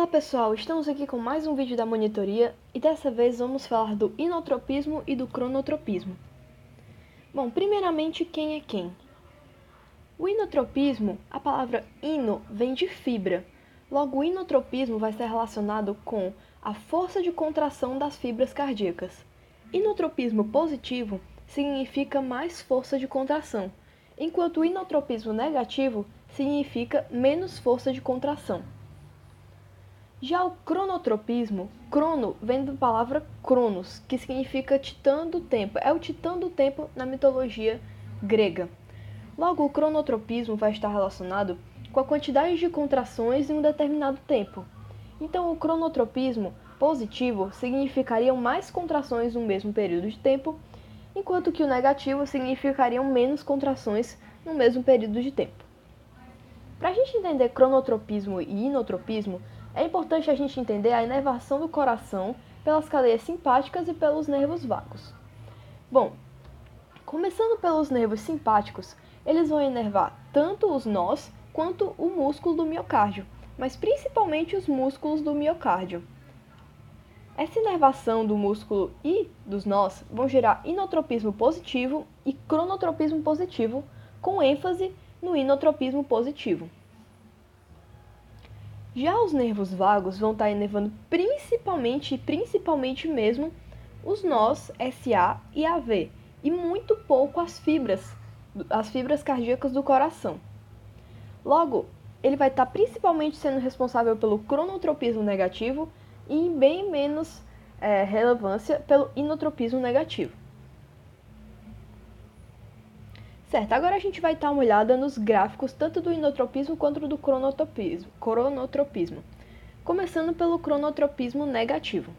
pessoal, estamos aqui com mais um vídeo da monitoria e dessa vez vamos falar do inotropismo e do cronotropismo. Bom, primeiramente, quem é quem? O inotropismo, a palavra ino vem de fibra, logo o inotropismo vai ser relacionado com a força de contração das fibras cardíacas. Inotropismo positivo significa mais força de contração, enquanto o inotropismo negativo significa menos força de contração. Já o cronotropismo, crono vem da palavra cronos, que significa titã do tempo. É o titã do tempo na mitologia grega. Logo, o cronotropismo vai estar relacionado com a quantidade de contrações em um determinado tempo. Então, o cronotropismo positivo significaria mais contrações no mesmo período de tempo, enquanto que o negativo significaria menos contrações no mesmo período de tempo. Para a gente entender cronotropismo e inotropismo, é importante a gente entender a inervação do coração pelas cadeias simpáticas e pelos nervos vagos. Bom, começando pelos nervos simpáticos, eles vão inervar tanto os nós quanto o músculo do miocárdio, mas principalmente os músculos do miocárdio. Essa inervação do músculo e dos nós vão gerar inotropismo positivo e cronotropismo positivo, com ênfase no inotropismo positivo. Já os nervos vagos vão estar inervando principalmente mesmo, os nós SA e AV, e muito pouco as fibras cardíacas do coração. Logo, ele vai estar principalmente sendo responsável pelo cronotropismo negativo e em bem menos relevância pelo inotropismo negativo. Certo, agora a gente vai dar uma olhada nos gráficos tanto do inotropismo quanto do cronotropismo. Começando pelo cronotropismo negativo.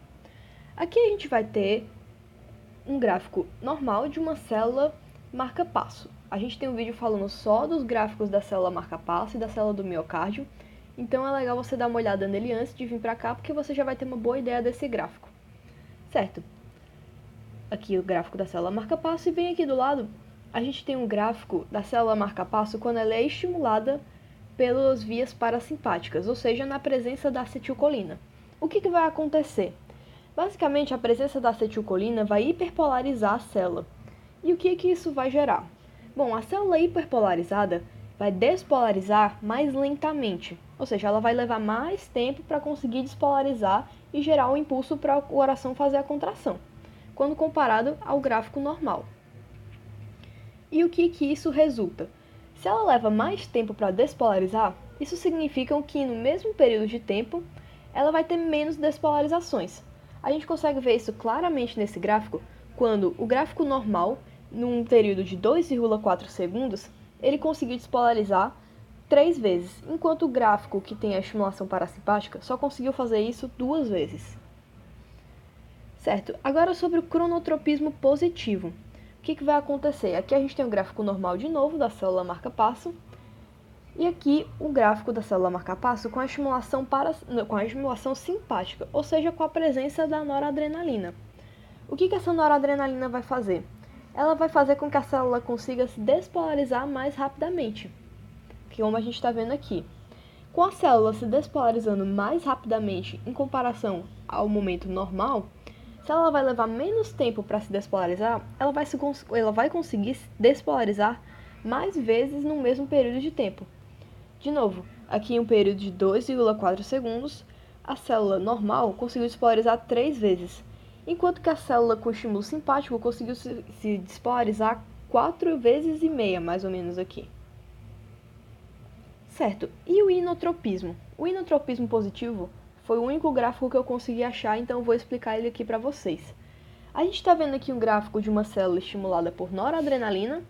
Aqui a gente vai ter um gráfico normal de uma célula marca-passo. A gente tem um vídeo falando só dos gráficos da célula marca-passo e da célula do miocárdio, então é legal você dar uma olhada nele antes de vir para cá, porque você já vai ter uma boa ideia desse gráfico. Certo, aqui o gráfico da célula marca-passo e bem aqui do lado a gente tem um gráfico da célula marca-passo quando ela é estimulada pelas vias parasimpáticas, ou seja, na presença da acetilcolina. O que vai acontecer? Basicamente, a presença da acetilcolina vai hiperpolarizar a célula. E o que isso vai gerar? Bom, a célula hiperpolarizada vai despolarizar mais lentamente, ou seja, ela vai levar mais tempo para conseguir despolarizar e gerar um impulso para o coração fazer a contração, quando comparado ao gráfico normal. E o que isso resulta? Se ela leva mais tempo para despolarizar, isso significa que no mesmo período de tempo, ela vai ter menos despolarizações. A gente consegue ver isso claramente nesse gráfico, quando o gráfico normal, num período de 2,4 segundos, ele conseguiu despolarizar 3 vezes, enquanto o gráfico que tem a estimulação parasimpática só conseguiu fazer isso 2 vezes. Certo, agora sobre o cronotropismo positivo. O que vai acontecer? Aqui a gente tem o gráfico normal de novo da célula marca-passo e aqui o gráfico da célula marca-passo com a estimulação simpática, ou seja, com a presença da noradrenalina. O que essa noradrenalina vai fazer? Ela vai fazer com que a célula consiga se despolarizar mais rapidamente, como a gente está vendo aqui. Com a célula se despolarizando mais rapidamente em comparação ao momento normal, se ela vai levar menos tempo para se despolarizar, ela vai conseguir se despolarizar mais vezes no mesmo período de tempo. De novo, aqui em um período de 2,4 segundos, a célula normal conseguiu despolarizar 3 vezes, enquanto que a célula com estímulo simpático conseguiu se despolarizar 4 vezes e meia, mais ou menos aqui. Certo, e o inotropismo? O inotropismo positivo foi o único gráfico que eu consegui achar, então eu vou explicar ele aqui para vocês. A gente está vendo aqui um gráfico de uma célula estimulada por noradrenalina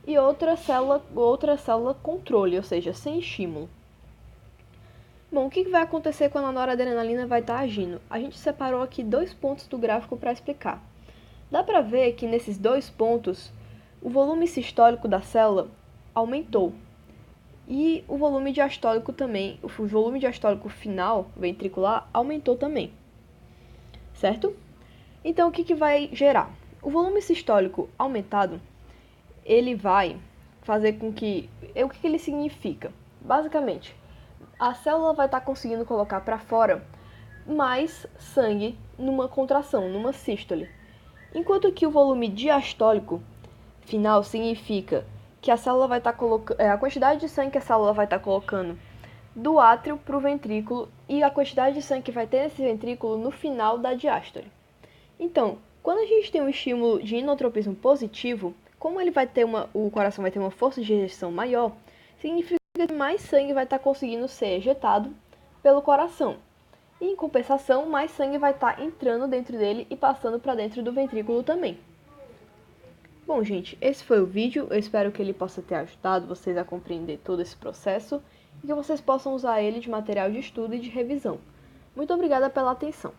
e outra célula controle, ou seja, sem estímulo. Bom, o que vai acontecer quando a noradrenalina vai estar agindo? A gente separou aqui 2 pontos do gráfico para explicar. Dá para ver que nesses 2 pontos, o volume sistólico da célula aumentou. E o volume diastólico também, o volume diastólico final, ventricular, aumentou também. Certo? Então, o que vai gerar? O volume sistólico aumentado, ele vai fazer com que... O que ele significa? Basicamente, a célula vai estar conseguindo colocar para fora mais sangue numa contração, numa sístole. Enquanto que o volume diastólico final significa que a célula vai estar colocando a quantidade de sangue que a célula vai estar colocando do átrio para o ventrículo e a quantidade de sangue que vai ter nesse ventrículo no final da diástole. Então, quando a gente tem um estímulo de inotropismo positivo, como ele vai ter o coração vai ter uma força de ejeção maior, significa que mais sangue vai estar conseguindo ser ejetado pelo coração. E, em compensação, mais sangue vai estar entrando dentro dele e passando para dentro do ventrículo também. Bom, gente, esse foi o vídeo. Eu espero que ele possa ter ajudado vocês a compreender todo esse processo e que vocês possam usar ele de material de estudo e de revisão. Muito obrigada pela atenção.